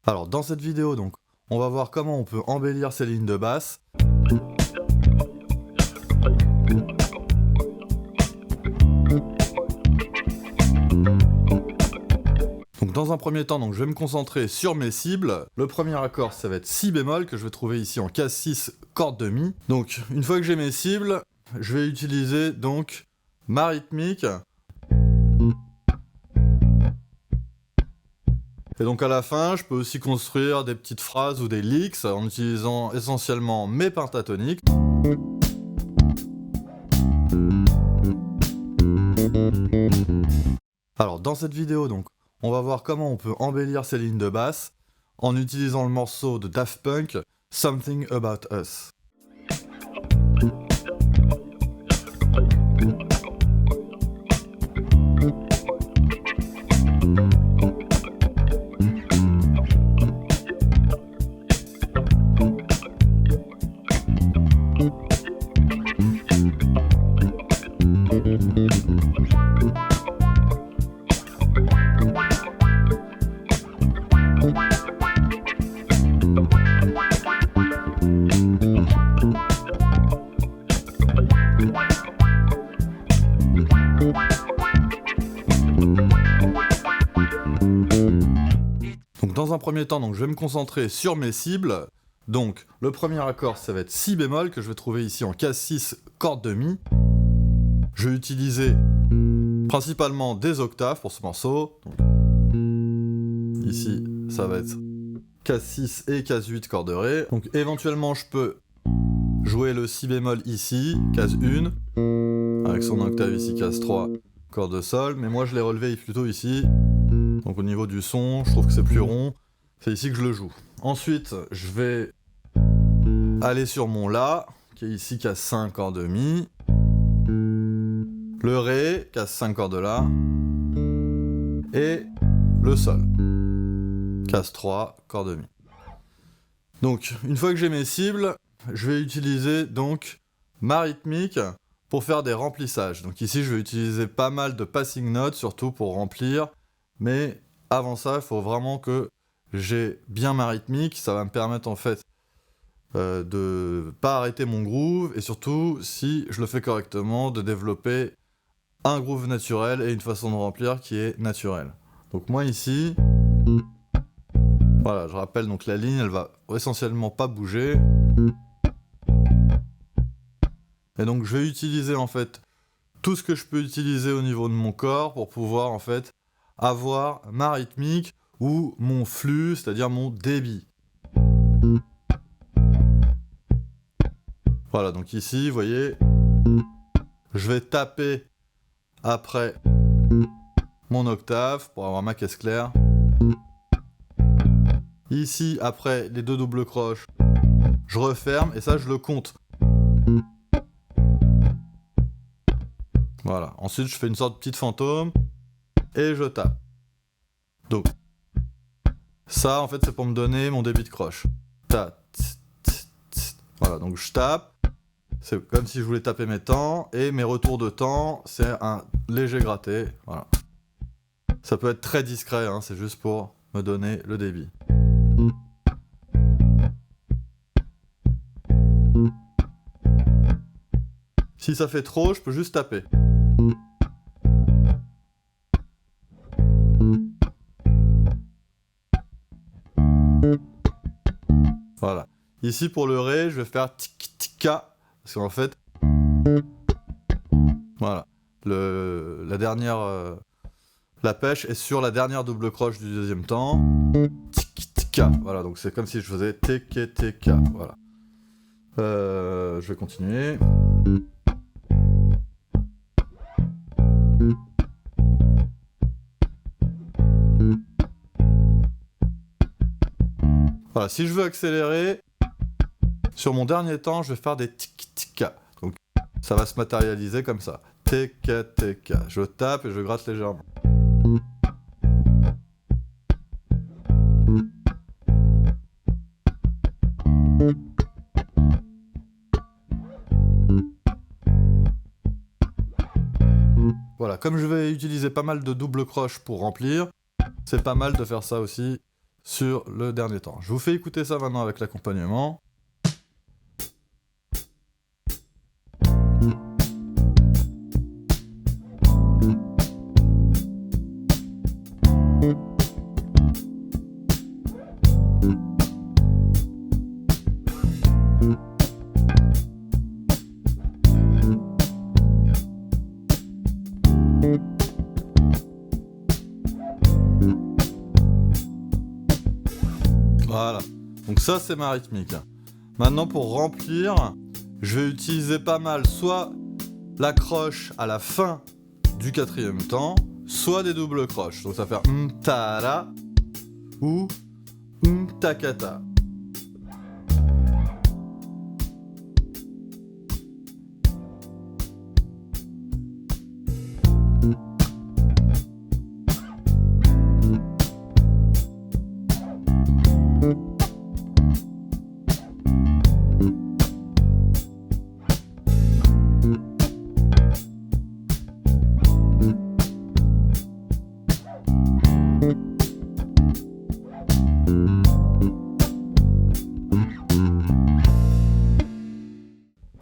Alors dans cette vidéo donc, on va voir comment on peut embellir ces lignes de basse. Donc dans un premier temps, je vais me concentrer sur mes cibles. Le premier accord, ça va être si bémol que je vais trouver ici en case 6, corde de mi. Donc une fois que j'ai mes cibles, je vais utiliser donc ma rythmique. Et donc à la fin, je peux aussi construire des petites phrases ou des licks en utilisant essentiellement mes pentatoniques. Alors dans cette vidéo donc, on va voir comment on peut embellir ces lignes de basse en utilisant le morceau de Daft Punk, Something About Us. Donc dans un premier temps, je vais me concentrer sur mes cibles. Donc le premier accord, ça va être si bémol que je vais trouver ici en case 6, corde de mi. Je vais utiliser principalement des octaves pour ce morceau. Donc, ici, ça va être case 6 et case 8, corde de ré. Donc éventuellement, je peux jouer le si bémol ici, case 1, avec son octave ici, case 3, corde de sol. Mais moi, je l'ai relevé plutôt ici. Donc au niveau du son, je trouve que c'est plus rond. C'est ici que je le joue. Ensuite, je vais aller sur mon La, qui est ici case 5, corde de mi. Le Ré, case 5, corde de La. Et le Sol, case 3, corde de mi. Donc, une fois que j'ai mes cibles, je vais utiliser donc ma rythmique pour faire des remplissages. Donc ici, je vais utiliser pas mal de passing notes, surtout pour remplir. Mais avant ça, il faut vraiment que j'ai bien ma rythmique. Ça va me permettre en fait de pas arrêter mon groove. Et surtout, si je le fais correctement, de développer un groove naturel et une façon de remplir qui est naturelle. Donc moi ici, voilà, je rappelle, donc la ligne, elle va essentiellement pas bouger. Et donc je vais utiliser en fait tout ce que je peux utiliser au niveau de mon corps pour pouvoir en fait avoir ma rythmique ou mon flux, c'est-à-dire mon débit. Voilà, donc ici, vous voyez, je vais taper après mon octave pour avoir ma caisse claire. Ici, après les deux doubles croches, je referme et ça, je le compte. Voilà, ensuite, je fais une sorte de petite fantôme et je tape. Donc, ça, en fait, c'est pour me donner mon débit de croche. Ta, tss, tss, tss. Voilà, donc je tape. C'est comme si je voulais taper mes temps, et mes retours de temps, c'est un léger gratté, voilà. Ça peut être très discret, hein, c'est juste pour me donner le débit. Si ça fait trop, je peux juste taper. Voilà. Ici, pour le Ré, je vais faire tic-tic-ka. Parce qu'en fait, voilà, la dernière, la pêche est sur la dernière double croche du deuxième temps. Tic-tic-ka. Voilà, donc c'est comme si je faisais tek-tek-ka. Voilà. Je vais continuer. Voilà, si je veux accélérer, sur mon dernier temps, je vais faire des tic-tic-ka. Donc, ça va se matérialiser comme ça. Tek-tek-ka. Je tape et je gratte légèrement. Voilà, comme je vais utiliser pas mal de double croche pour remplir, c'est pas mal de faire ça aussi sur le dernier temps. Je vous fais écouter ça maintenant avec l'accompagnement. Voilà, donc ça c'est ma rythmique. Maintenant pour remplir, je vais utiliser pas mal soit la croche à la fin du quatrième temps, soit des doubles croches. Donc ça va faire ta-ra ou ta-kata.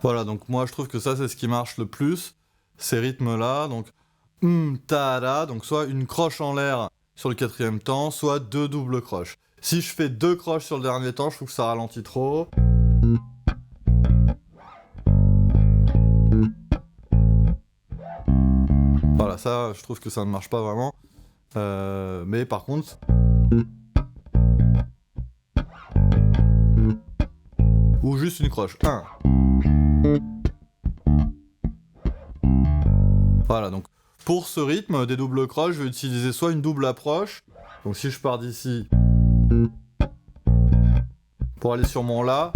Voilà, donc moi je trouve que ça c'est ce qui marche le plus, ces rythmes-là, donc ta-da, donc soit une croche en l'air sur le quatrième temps, soit deux doubles croches. Si je fais deux croches sur le dernier temps, je trouve que ça ralentit trop. Voilà, ça je trouve que ça ne marche pas vraiment. Mais par contre... Ou juste une croche. 1. Voilà, donc pour ce rythme des doubles croches, je vais utiliser soit une double approche. Donc si je pars d'ici pour aller sur mon La,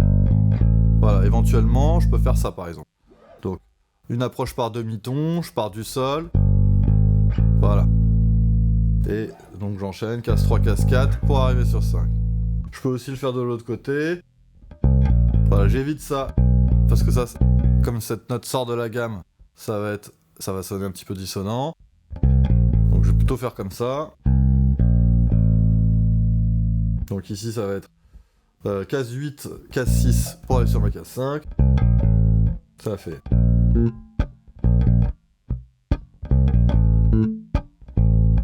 voilà, éventuellement, je peux faire ça par exemple. Donc une approche par demi-ton, je pars du Sol. Voilà. Et donc j'enchaîne, casse 3, casse 4 pour arriver sur 5. Je peux aussi le faire de l'autre côté. Voilà, j'évite ça. Parce que ça, comme cette note sort de la gamme, ça va sonner un petit peu dissonant. Donc je vais plutôt faire comme ça. Donc ici ça va être case 8, case 6 pour aller sur ma case 5. Ça fait...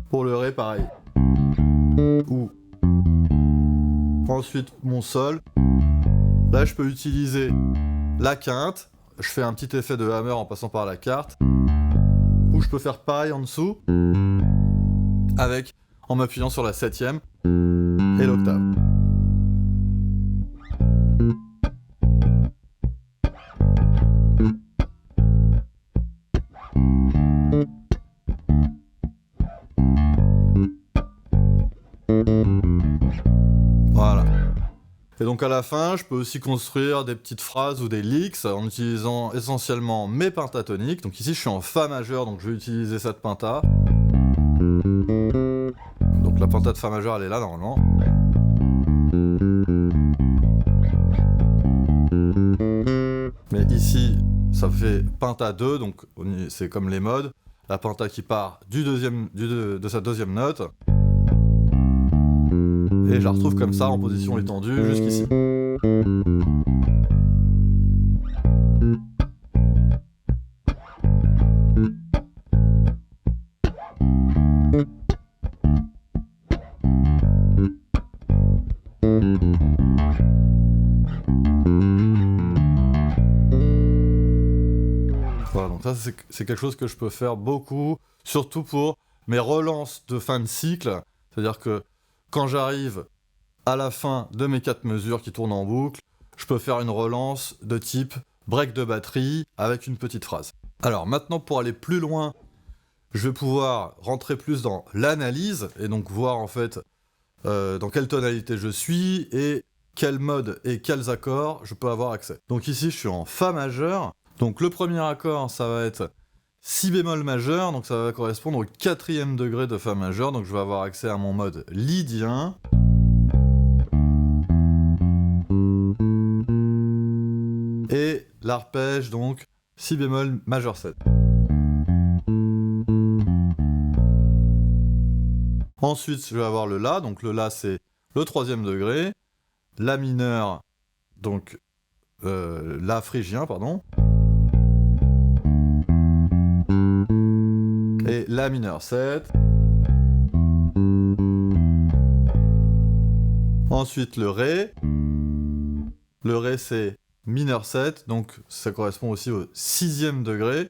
Pour le Ré, pareil. Ou ensuite mon Sol. Là je peux utiliser la quinte. Je fais un petit effet de hammer en passant par la carte. Ou je peux faire pareil en dessous. En m'appuyant sur la septième et l'octave. Voilà. Et donc à la fin, je peux aussi construire des petites phrases ou des licks en utilisant essentiellement mes pentatoniques. Donc ici, je suis en Fa majeur, donc je vais utiliser cette penta. Donc la penta de Fa majeur, elle est là normalement. Mais ici, ça fait penta 2, donc c'est comme les modes. La penta qui part de sa deuxième note. Et je la retrouve comme ça en position étendue jusqu'ici. Voilà, donc ça c'est quelque chose que je peux faire beaucoup, surtout pour mes relances de fin de cycle. C'est-à-dire que quand j'arrive à la fin de mes 4 mesures qui tournent en boucle, je peux faire une relance de type break de batterie avec une petite phrase. Alors maintenant, pour aller plus loin, je vais pouvoir rentrer plus dans l'analyse et donc voir en fait dans quelle tonalité je suis et quel mode et quels accords je peux avoir accès. Donc ici, je suis en Fa majeur. Donc le premier accord, ça va être Si bémol majeur, donc ça va correspondre au 4e degré de Fa majeur, donc je vais avoir accès à mon mode lydien. Et l'arpège, donc Si bémol majeur 7. Ensuite, je vais avoir le La, donc le La c'est le troisième degré, La mineur, donc La phrygien, pardon, et La mineur 7. Ensuite le Ré. Le Ré c'est mineur 7, donc ça correspond aussi au sixième degré.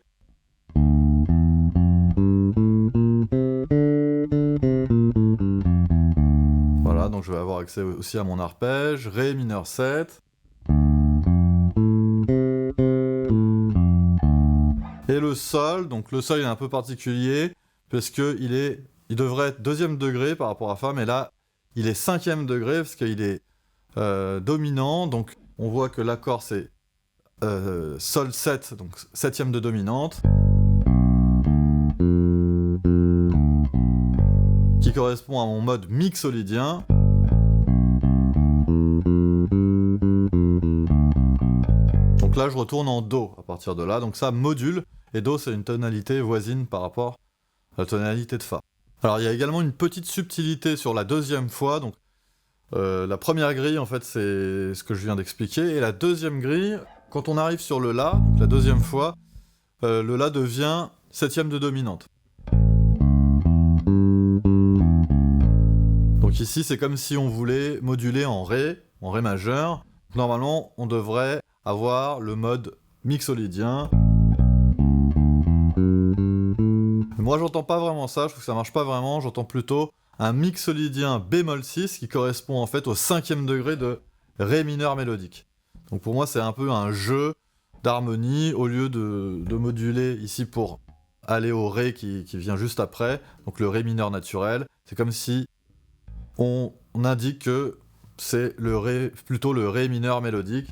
Voilà, donc je vais avoir accès aussi à mon arpège. Ré mineur 7. Et le Sol, donc le Sol il est un peu particulier, parce qu'il devrait être deuxième degré par rapport à Fa, mais là il est cinquième degré, parce qu'il est dominant, donc on voit que l'accord c'est Sol 7, donc septième de dominante, qui correspond à mon mode mixolydien. Donc là je retourne en Do à partir de là, donc ça module, et Do c'est une tonalité voisine par rapport à la tonalité de Fa. Alors il y a également une petite subtilité sur la deuxième fois, donc la première grille en fait c'est ce que je viens d'expliquer, et la deuxième grille, quand on arrive sur le La, donc la deuxième fois, le La devient septième de dominante. Donc ici c'est comme si on voulait moduler en Ré majeur. Normalement on devrait avoir le mode mixolydien. Moi j'entends pas vraiment ça, je trouve que ça marche pas vraiment, j'entends plutôt un mixolydien bémol 6 qui correspond en fait au cinquième degré de Ré mineur mélodique. Donc pour moi c'est un peu un jeu d'harmonie, au lieu de moduler ici pour aller au Ré qui vient juste après, donc le Ré mineur naturel, c'est comme si on indique que c'est plutôt le Ré mineur mélodique.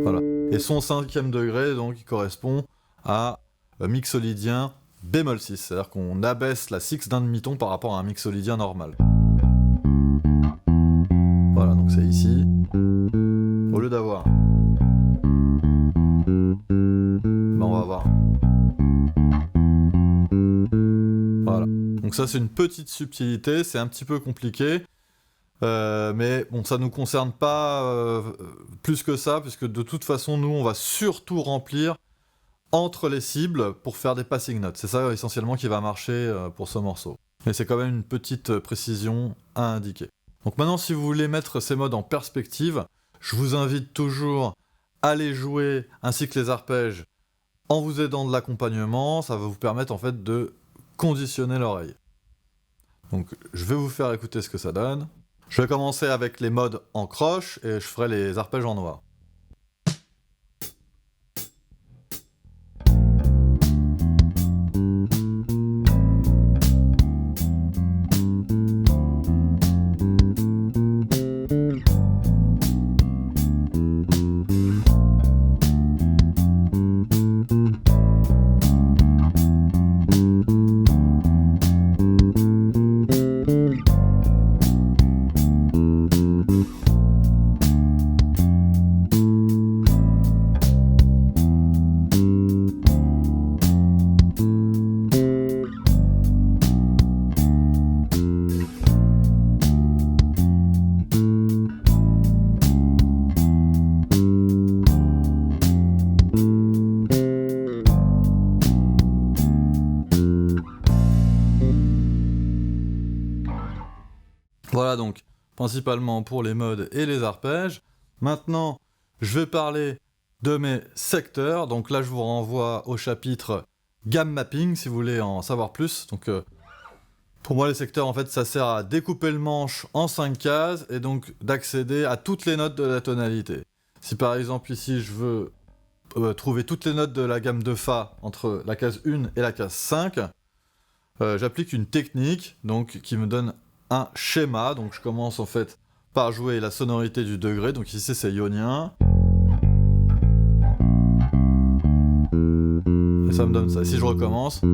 Voilà. Et son cinquième degré, donc, il correspond à mixolydien bémol 6, c'est-à-dire qu'on abaisse la sixte d'un demi-ton par rapport à un mixolydien normal. Voilà, donc c'est ici. Au lieu d'avoir... on va voir. Voilà. Donc ça c'est une petite subtilité, c'est un petit peu compliqué. Mais bon, ça nous concerne pas plus que ça, puisque de toute façon, nous, on va surtout remplir entre les cibles pour faire des passing notes. C'est ça essentiellement qui va marcher pour ce morceau. Mais c'est quand même une petite précision à indiquer. Donc maintenant, si vous voulez mettre ces modes en perspective, je vous invite toujours à les jouer ainsi que les arpèges en vous aidant de l'accompagnement. Ça va vous permettre en fait de conditionner l'oreille. Donc je vais vous faire écouter ce que ça donne. Je vais commencer avec les modes en croche et je ferai les arpèges en noir. Voilà donc, principalement pour les modes et les arpèges. Maintenant, je vais parler de mes secteurs. Donc là, je vous renvoie au chapitre Gamme Mapping, si vous voulez en savoir plus. Donc, pour moi, les secteurs, en fait, ça sert à découper le manche en 5 cases et donc d'accéder à toutes les notes de la tonalité. Si par exemple, ici, je veux trouver toutes les notes de la gamme de Fa entre la case 1 et la case 5, j'applique une technique donc, qui me donne un schéma. Donc je commence en fait par jouer la sonorité du degré, donc ici c'est ionien. Et ça me donne ça. Et si je recommence, ça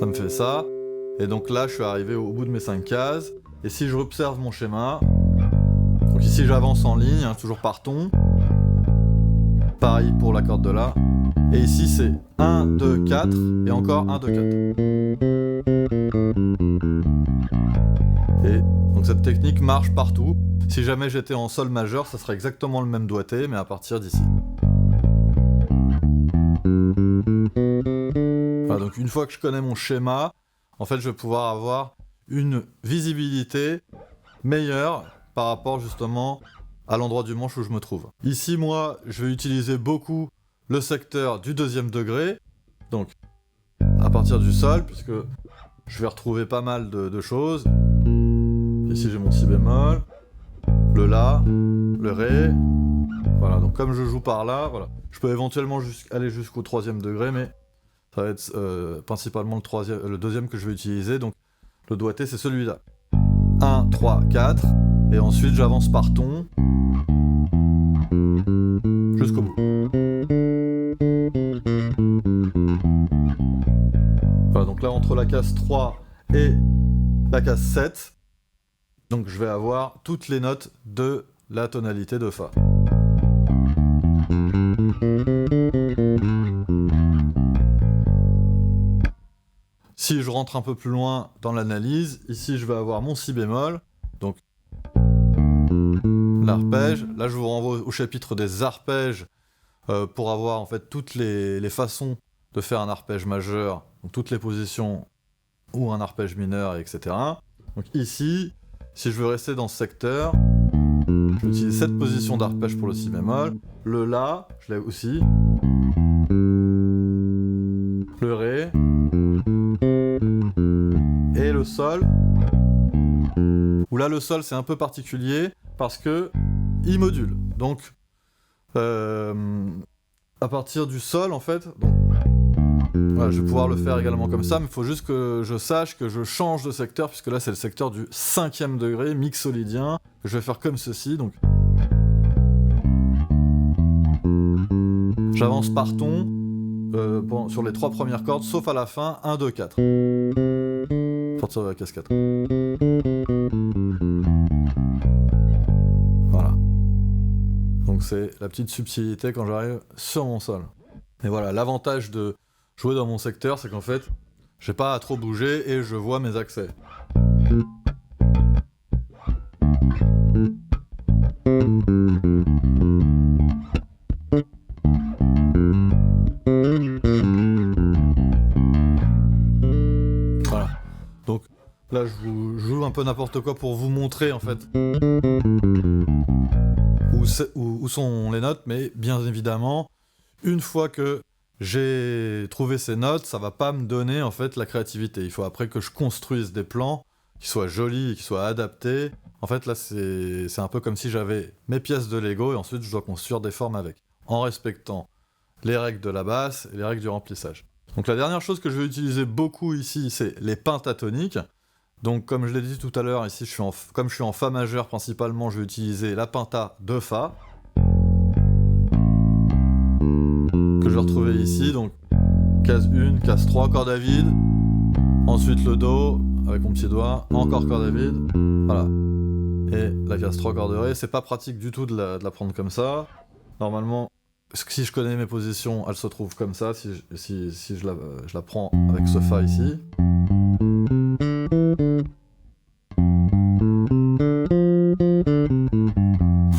me fait ça. Et donc là je suis arrivé au bout de mes 5 cases. Et si je observe mon schéma, donc ici j'avance en ligne, hein, toujours par ton. Pareil pour la corde de La. Et ici c'est 1, 2, 4 et encore 1, 2, 4. Et donc cette technique marche partout. Si jamais j'étais en sol majeur, ça serait exactement le même doigté, mais à partir d'ici. Voilà, donc une fois que je connais mon schéma, en fait je vais pouvoir avoir une visibilité meilleure par rapport justement à l'endroit du manche où je me trouve. Ici, moi, je vais utiliser beaucoup le secteur du deuxième degré, donc à partir du sol, puisque je vais retrouver pas mal de choses. Ici, j'ai mon si bémol, le La, le Ré. Voilà, donc comme je joue par là, voilà. Je peux éventuellement aller jusqu'au troisième degré, mais ça va être principalement le deuxième que je vais utiliser, donc le doigté, c'est celui-là. 1, 3, 4, et ensuite j'avance par ton jusqu'au bout. Voilà, donc là entre la case 3 et la case 7, donc je vais avoir toutes les notes de la tonalité de Fa. Si je rentre un peu plus loin dans l'analyse, ici je vais avoir mon si bémol, donc l'arpège. Là je vous renvoie au chapitre des arpèges pour avoir en fait toutes les façons de faire un arpège majeur, donc toutes les positions ou un arpège mineur, etc. Donc ici, si je veux rester dans ce secteur, je vais utiliser cette position d'arpège pour le si bémol, le La, je l'ai aussi, le Ré, et le Sol, où là le Sol c'est un peu particulier parce que il module. Donc à partir du Sol en fait, donc, voilà, je vais pouvoir le faire également comme ça, mais il faut juste que je sache que je change de secteur, puisque là c'est le secteur du 5e degré mixolydien. Je vais faire comme ceci, donc j'avance par ton sur les 3 premières cordes, sauf à la fin, 1, 2, 4. À partir de la case 4. Voilà. Donc c'est la petite subtilité quand j'arrive sur mon sol. Et voilà, l'avantage de jouer dans mon secteur, c'est qu'en fait, j'ai pas à trop bouger et je vois mes accès. Voilà. Donc là, je vous joue un peu n'importe quoi pour vous montrer en fait où sont les notes, mais bien évidemment, une fois que j'ai trouvé ces notes, ça va pas me donner en fait la créativité. Il faut après que je construise des plans qui soient jolis et qui soient adaptés. En fait là c'est un peu comme si j'avais mes pièces de Lego et ensuite je dois construire des formes avec, en respectant les règles de la basse et les règles du remplissage. Donc la dernière chose que je vais utiliser beaucoup ici, c'est les pentatoniques. Donc comme je l'ai dit tout à l'heure, ici comme je suis en Fa majeur principalement, je vais utiliser la penta de Fa, que je vais retrouver ici, donc case 1, case 3, corde à vide, ensuite le Do, avec mon petit doigt, encore corde à vide, voilà. Et la case 3, corde de Ré, c'est pas pratique du tout de la prendre comme ça. Normalement, si je connais mes positions, elle se trouve comme ça, si je la prends avec ce Fa ici.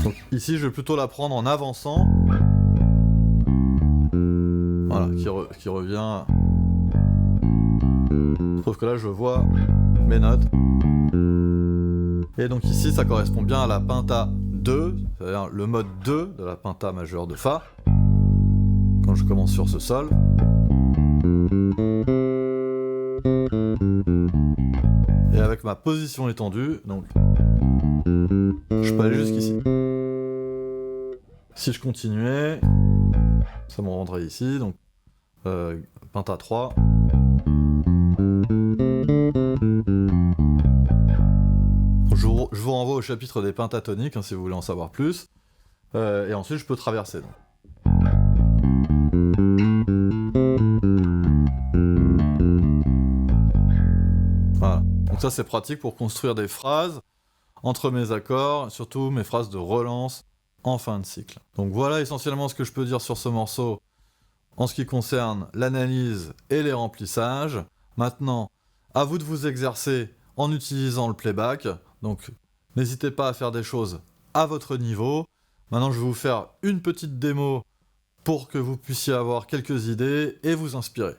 Donc ici, je vais plutôt la prendre en avançant. Voilà, qui revient. Sauf que là, je vois mes notes. Et donc ici, ça correspond bien à la penta 2, c'est-à-dire le mode 2 de la penta majeure de Fa. Quand je commence sur ce sol. Et avec ma position étendue, donc je peux aller jusqu'ici. Si je continuais, ça me rendrait ici, donc penta 3. Je vous renvoie au chapitre des pentatoniques, hein, si vous voulez en savoir plus. Et ensuite, je peux traverser. Donc. Voilà. Donc ça, c'est pratique pour construire des phrases entre mes accords, surtout mes phrases de relance en fin de cycle. Donc voilà essentiellement ce que je peux dire sur ce morceau en ce qui concerne l'analyse et les remplissages. Maintenant, à vous de vous exercer en utilisant le playback. Donc n'hésitez pas à faire des choses à votre niveau. Maintenant, je vais vous faire une petite démo pour que vous puissiez avoir quelques idées et vous inspirer.